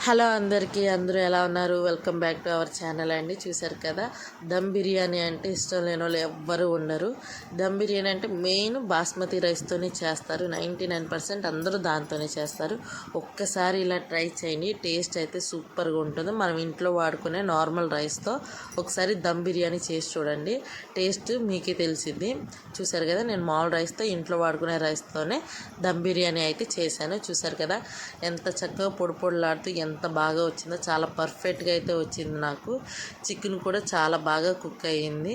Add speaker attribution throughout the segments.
Speaker 1: Hello అందరికీ, అందరూ ఎలా ఉన్నారు? Welcome back to our channel అండి. చూశారు కదా, దమ్ బిర్యానీ అంటే ఇష్టం లేని వాళ్ళు ఎవ్వరూ ఉండరు. దమ్ బిర్యానీ అంటే మెయిన్ బాస్మతి రైస్తోనే చేస్తారు. 99% అందరూ దాంతోనే చేస్తారు. ఒక్కసారి ఇలా ట్రై చేయండి, టేస్ట్ అయితే సూపర్గా ఉంటుంది. మనం ఇంట్లో వాడుకునే నార్మల్ రైస్తో ఒకసారి దమ్ బిర్యానీ చేసి చూడండి, టేస్ట్ మీకే తెలిసింది. చూశారు కదా, నేను మామూలు రైస్తో, ఇంట్లో వాడుకునే రైస్తోనే దమ్ బిర్యానీ అయితే చేశాను. చూశారు కదా ఎంత చక్కగా పొడి పొడిలాడుతూ ఎంత బాగా వచ్చిందో, చాలా పర్ఫెక్ట్గా అయితే వచ్చింది. నాకు చికెన్ కూడా చాలా బాగా కుక్ అయ్యింది.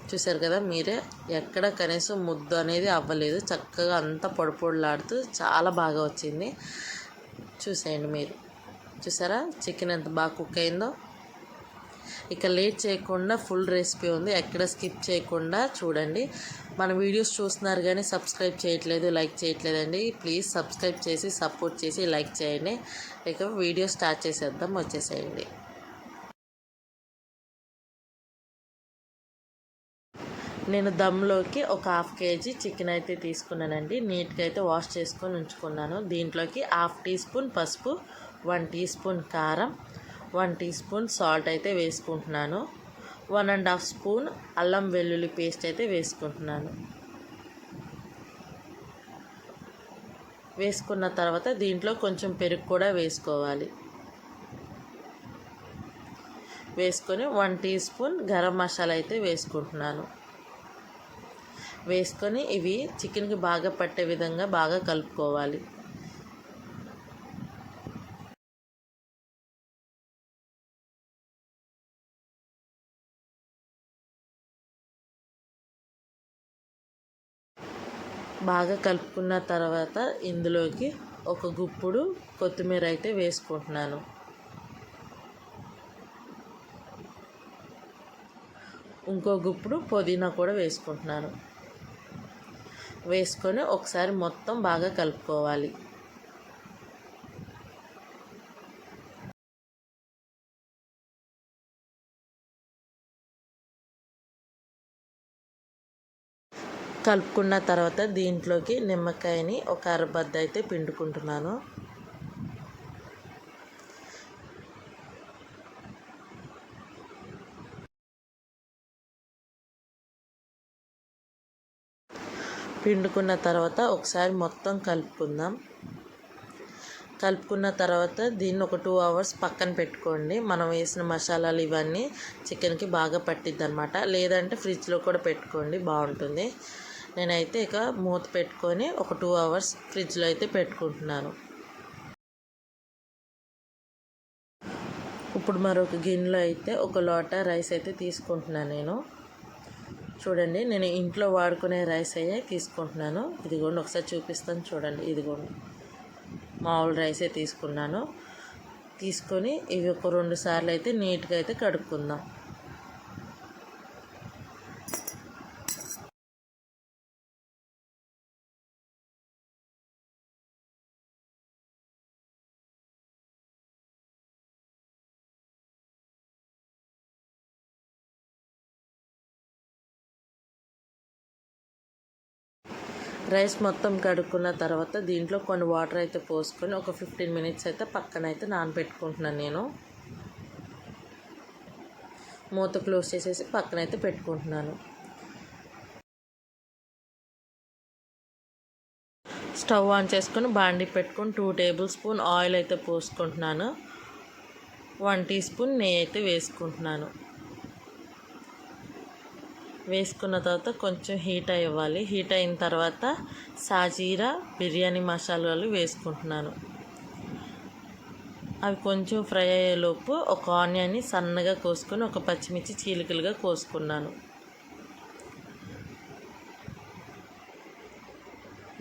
Speaker 1: చూశారు కదా మీరే, ఎక్కడ కనీసం ముద్దు అనేది అవ్వలేదు. చక్కగా అంతా పొడి పొడిలాడుతూ చాలా బాగా వచ్చింది. చూసేయండి మీరు, చూసారా చికెన్ ఎంత బాగా కుక్ అయిందో. ఇక లేట్ చేయకుండా ఫుల్ రెసిపీ ఉంది, ఎక్కడ స్కిప్ చేయకుండా చూడండి. మన వీడియోస్ చూస్తున్నారు కానీ సబ్స్క్రైబ్ చేయట్లేదు, లైక్ చేయట్లేదండి. ప్లీజ్ సబ్స్క్రైబ్ చేసి సపోర్ట్ చేసి లైక్ చేయండి. ఇక వీడియో స్టార్ట్ చేసేద్దాం, వచ్చేసేయండి. నేను దమ్లోకి ఒక 1/2 kg చికెన్ అయితే తీసుకున్నానండి. నీట్గా అయితే వాష్ చేసుకొని ఉంచుకున్నాను. దీంట్లోకి 1/2 టీ స్పూన్ పసుపు, 1 టీ స్పూన్ కారం, 1 టీ స్పూన్ సాల్ట్ అయితే వేసుకుంటున్నాను. 1.5 స్పూన్ అల్లం వెల్లుల్లి పేస్ట్ అయితే వేసుకుంటున్నాను. వేసుకున్న తర్వాత దీంట్లో కొంచెం పెరుగు కూడా వేసుకోవాలి. వేసుకొని 1 టీ స్పూన్ గరం మసాలా అయితే వేసుకుంటున్నాను. వేసుకొని ఇవి చికెన్కి బాగా పట్టే విధంగా బాగా కలుపుకోవాలి. బాగా కలుపుకున్న తర్వాత ఇందులోకి ఒక గుప్పుడు కొత్తిమీర అయితే వేసుకుంటున్నాను. ఇంకో గుప్పుడు పుదీనా కూడా వేసుకుంటున్నాను. వేసుకొని ఒకసారి మొత్తం బాగా కలుపుకోవాలి. కలుపుకున్న తర్వాత దీంట్లోకి నిమ్మకాయని ఒక అరబద్ద అయితే పిండుకుంటున్నాను. పిండుకున్న తర్వాత ఒకసారి మొత్తం కలుపుకుందాం. కలుపుకున్న తర్వాత దీన్ని ఒక 2 hours పక్కన పెట్టుకోండి. మనం వేసిన మసాలాలు ఇవన్నీ చికెన్కి బాగా పట్టిద్ది అనమాట. లేదంటే ఫ్రిడ్జ్లో కూడా పెట్టుకోండి, బాగుంటుంది. నేనైతే ఇక మూత పెట్టుకొని ఒక 2 hours ఫ్రిడ్జ్లో అయితే పెట్టుకుంటున్నాను. ఇప్పుడు మరొక గిన్నెలో అయితే ఒక లోట రైస్ అయితే తీసుకుంటున్నాను నేను. చూడండి, నేను ఇంట్లో వాడుకునే రైస్ అయ్యే తీసుకుంటున్నాను. ఇదిగోండి, ఒకసారి చూపిస్తాను చూడండి. ఇదిగోండి, మామూలు రైసే తీసుకున్నాను. తీసుకొని ఇవి ఒక 2 సార్లు అయితే నీట్గా అయితే కడుక్కుందాం. రైస్ మొత్తం కడుక్కున్న తర్వాత దీంట్లో కొన్ని వాటర్ అయితే పోసుకొని ఒక 15 minutes అయితే పక్కన అయితే నానబెట్టుకుంటున్నాను నేను. మూత క్లోజ్ చేసేసి పక్కన అయితే పెట్టుకుంటున్నాను. స్టవ్ ఆన్ చేసుకొని బాండీ పెట్టుకొని 2 tablespoon ఆయిల్ అయితే పోసుకుంటున్నాను. 1 టీ స్పూన్ నెయ్యి అయితే వేసుకుంటున్నాను. వేసుకున్న తర్వాత కొంచెం హీట్ అవ్వాలి. హీట్ అయిన తర్వాత సాజీరా బిర్యానీ మసాలాలు వేసుకుంటున్నాను. అవి కొంచెం ఫ్రై అయ్యేలోపు ఒక ఆనియన్ని సన్నగా కోసుకొని ఒక పచ్చిమిర్చి చీలికలుగా కోసుకున్నాను.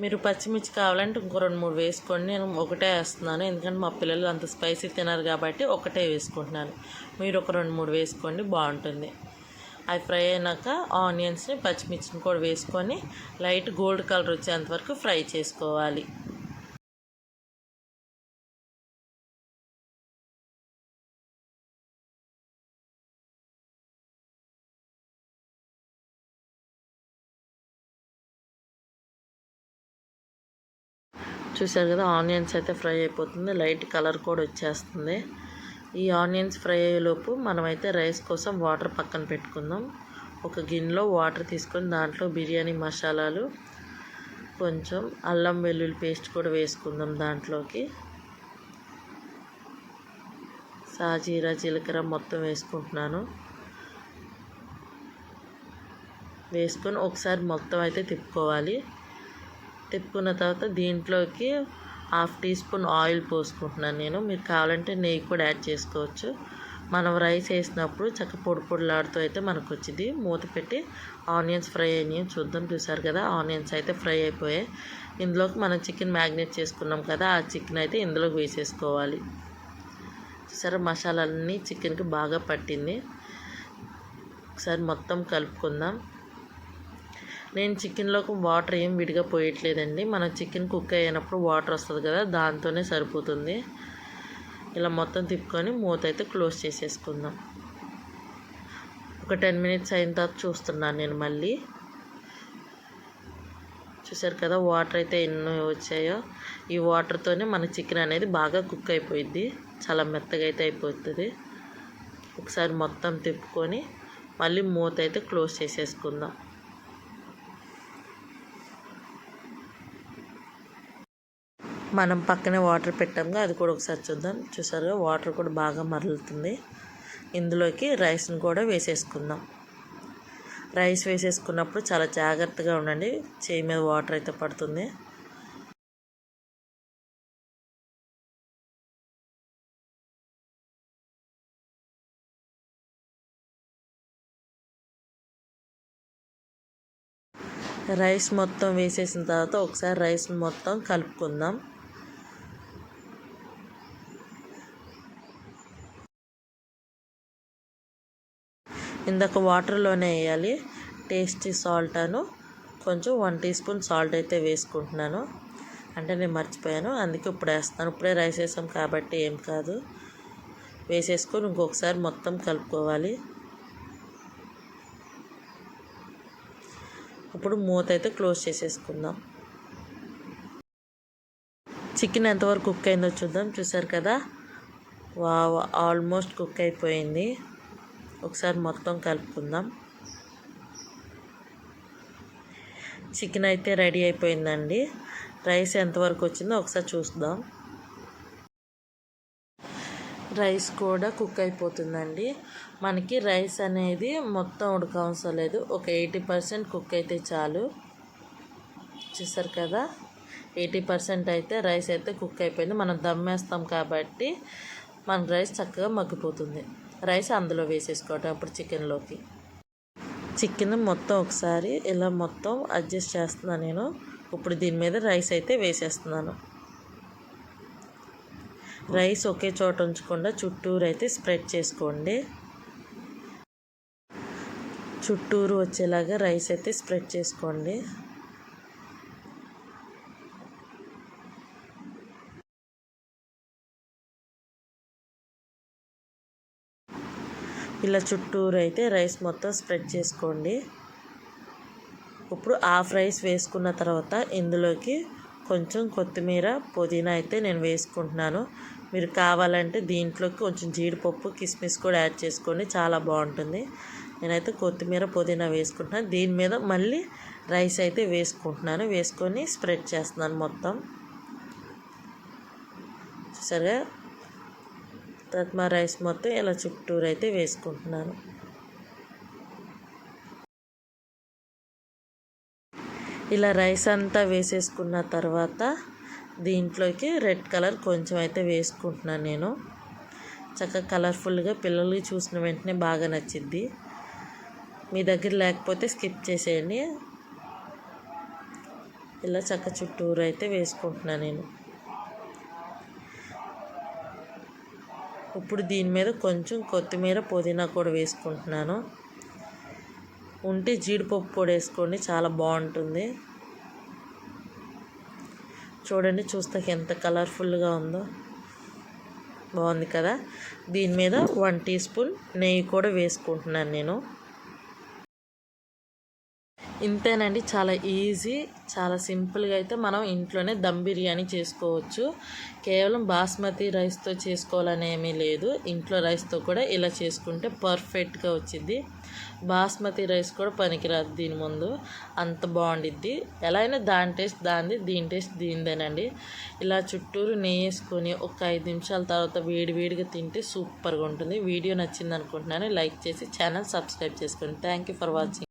Speaker 1: మీరు పచ్చిమిర్చి కావాలంటే ఇంకో 2-3 వేసుకోండి. నేను ఒకటే వేస్తున్నాను, ఎందుకంటే మా పిల్లలు అంత స్పైసీ తినరు కాబట్టి ఒకటే వేసుకుంటున్నాను. మీరు ఒక 2-3 వేసుకోండి, బాగుంటుంది. అవి ఫ్రై అయినాక ఆనియన్స్ని పచ్చిమిర్చిని కూడా వేసుకొని లైట్ గోల్డ్ కలర్ వచ్చేంత వరకు ఫ్రై చేసుకోవాలి. చూసారు కదా, ఆనియన్స్ అయితే ఫ్రై అయిపోతుంది, లైట్ కలర్ కూడా వచ్చేస్తుంది. ఈ ఆనియన్స్ ఫ్రై అయ్యేలోపు మనమైతే రైస్ కోసం వాటర్ పక్కన పెట్టుకుందాం. ఒక గిన్నెలో వాటర్ తీసుకొని దాంట్లో బిర్యానీ మసాలాలు, కొంచెం అల్లం వెల్లుల్లి పేస్ట్ కూడా వేసుకుందాం. దాంట్లోకి సాజీరా జీలకర్ర మొత్తం వేసుకుంటున్నాను. వేసుకొని ఒకసారి మొత్తం అయితే తిప్పుకోవాలి. తిప్పుకున్న తర్వాత దీంట్లోకి 1/2 టీ స్పూన్ ఆయిల్ పోసుకుంటున్నాను నేను. మీరు కావాలంటే నెయ్యి కూడా యాడ్ చేసుకోవచ్చు. మనం రైస్ వేసినప్పుడు చక్క పొడి పొడిలాడుతూ అయితే మనకు వచ్చింది. మూత పెట్టి ఆనియన్స్ ఫ్రై అయినాయి చూద్దాం. చూసారు కదా, ఆనియన్స్ అయితే ఫ్రై అయిపోయాయి. ఇందులోకి మనం చికెన్ మ్యాగ్నేట్ చేసుకున్నాం కదా, ఆ చికెన్ అయితే ఇందులోకి వేసేసుకోవాలి. చూసారా, మసాలాలన్నీ చికెన్కి బాగా పట్టింది. ఒకసారి మొత్తం కలుపుకుందాం. నేను చికెన్లోకి వాటర్ ఏం విడిగా పోయట్లేదండి. మనం చికెన్ కుక్ అయినప్పుడు వాటర్ వస్తుంది కదా, దాంతోనే సరిపోతుంది. ఇలా మొత్తం తిప్పుకొని మూత అయితే క్లోజ్ చేసేసుకుందాం. ఒక 10 మినిట్స్ అయిన తర్వాత చూస్తున్నాను నేను మళ్ళీ. చూసారు కదా, వాటర్ అయితే ఎన్నో వచ్చాయో. ఈ వాటర్తోనే మన చికెన్ అనేది బాగా కుక్ అయిపోయింది, చాలా మెత్తగా అయితే అయిపోతుంది. ఒకసారి మొత్తం తిప్పుకొని మళ్ళీ మూత అయితే క్లోజ్ చేసేసుకుందాం. మనం పక్కనే వాటర్ పెట్టాము, అది కూడా ఒకసారి చూద్దాం. చూసారుగా, వాటర్ కూడా బాగా మరలుతుంది. ఇందులోకి రైస్ని కూడా వేసేసుకుందాం. రైస్ వేసేసుకున్నప్పుడు చాలా జాగ్రత్తగా ఉండండి, చేయి మీద వాటర్ అయితే పడుతుంది. రైస్ మొత్తం వేసేసిన తర్వాత ఒకసారి రైస్ మొత్తం కలుపుకుందాం. ఇందాక వాటర్లోనే వేయాలి. టేస్టీ సాల్ట్ అను కొంచెం 1 టీ స్పూన్ సాల్ట్ అయితే వేసుకుంటున్నాను. అంటే నేను మర్చిపోయాను, అందుకే ఇప్పుడు వేస్తాను. ఇప్పుడే రైస్ వేసాం కాబట్టి ఏం కాదు. వేసేసుకొని ఇంకొకసారి మొత్తం కలుపుకోవాలి. ఇప్పుడు మూత అయితే క్లోజ్ చేసేసుకుందాం. చికెన్ ఎంతవరకు కుక్ అయిందో చూద్దాం. చూసారు కదా, ఆల్మోస్ట్ కుక్ అయిపోయింది. ఒకసారి మొత్తం కలుపుకుందాం. చికెన్ అయితే రెడీ అయిపోయిందండి. రైస్ ఎంతవరకు వచ్చిందో ఒకసారి చూద్దాం. రైస్ కూడా కుక్ అయిపోతుందండి. మనకి రైస్ అనేది మొత్తం ఉడకవసరం లేదు, ఒక 80% కుక్ అయితే చాలు. చూసారు కదా, 80% అయితే రైస్ అయితే కుక్ అయిపోయింది. మనం దమ్ వేస్తాం కాబట్టి మన రైస్ చక్కగా మగ్గిపోతుంది. రైస్ అందులో వేసేసుకోవటం. అప్పుడు చికెన్ మొత్తం ఒకసారి ఇలా మొత్తం అడ్జస్ట్ చేస్తున్నాను నేను. ఇప్పుడు దీని మీద రైస్ అయితే వేసేస్తున్నాను. రైస్ ఒకే చోట ఉంచకుండా చుట్టూరు అయితే స్ప్రెడ్ చేసుకోండి. చుట్టూరు వచ్చేలాగా రైస్ అయితే స్ప్రెడ్ చేసుకోండి. ఇలా చుట్టూరు అయితే రైస్ మొత్తం స్ప్రెడ్ చేసుకోండి. ఇప్పుడు హాఫ్ రైస్ వేసుకున్న తర్వాత ఇందులోకి కొంచెం కొత్తిమీర, పుదీనా అయితే నేను వేసుకుంటున్నాను. మీరు కావాలంటే దీంట్లోకి కొంచెం జీడిపప్పు, కిస్మిస్ కూడా యాడ్ చేసుకోండి, చాలా బాగుంటుంది. నేనైతే కొత్తిమీర, పుదీనా వేసుకుంటున్నాను. దీని మీద మళ్ళీ రైస్ అయితే వేసుకుంటున్నాను. వేసుకొని స్ప్రెడ్ చేస్తున్నాను మొత్తం. సరే, తత్మా రైస్ మొత్తం ఇలా చుట్టూరు అయితే వేసుకుంటున్నాను. ఇలా రైస్ అంతా వేసేసుకున్న తర్వాత దీంట్లోకి రెడ్ కలర్ కొంచెం అయితే వేసుకుంటున్నాను నేను. చక్కగా కలర్ఫుల్గా పిల్లలకి చూసిన వెంటనే బాగా నచ్చిద్ది. మీ దగ్గర లేకపోతే స్కిప్ చేసేయండి. ఇలా చక్క చుట్టూరు అయితే వేసుకుంటున్నాను నేను. ఇప్పుడు దీని మీద కొంచెం కొత్తిమీర, పుదీనా కూడా వేసుకుంటున్నాను. ఉంటే జీడిపప్పు పొడి వేసుకోండి, చాలా బాగుంటుంది. చూడండి, చూస్తే ఎంత కలర్ఫుల్గా ఉందో, బాగుంది కదా. దీని మీద 1 టీ స్పూన్ నెయ్యి కూడా వేసుకుంటున్నాను నేను. ఇంతేనండి, చాలా ఈజీ, చాలా సింపుల్గా అయితే మనం ఇంట్లోనే దమ్ బిర్యానీ చేసుకోవచ్చు. కేవలం బాస్మతి రైస్తో చేసుకోవాలనేమీ లేదు, ఇంట్లో రైస్తో కూడా ఇలా చేసుకుంటే పర్ఫెక్ట్గా వచ్చింది. బాస్మతి రైస్ కూడా పనికిరాదు దీని ముందు, అంత బాగుండిద్ది. ఎలా అయినా దాని టేస్ట్ దానిది, దీని టేస్ట్ దీనిదేనండి. ఇలా చుట్టూరు నెయ్యి వేసుకొని ఒక 5 నిమిషాల తర్వాత వేడిగా తింటే సూపర్గా ఉంటుంది. వీడియో నచ్చింది అనుకుంటున్నాను. లైక్ చేసి ఛానల్ సబ్స్క్రైబ్ చేసుకోండి. Thank you for watching.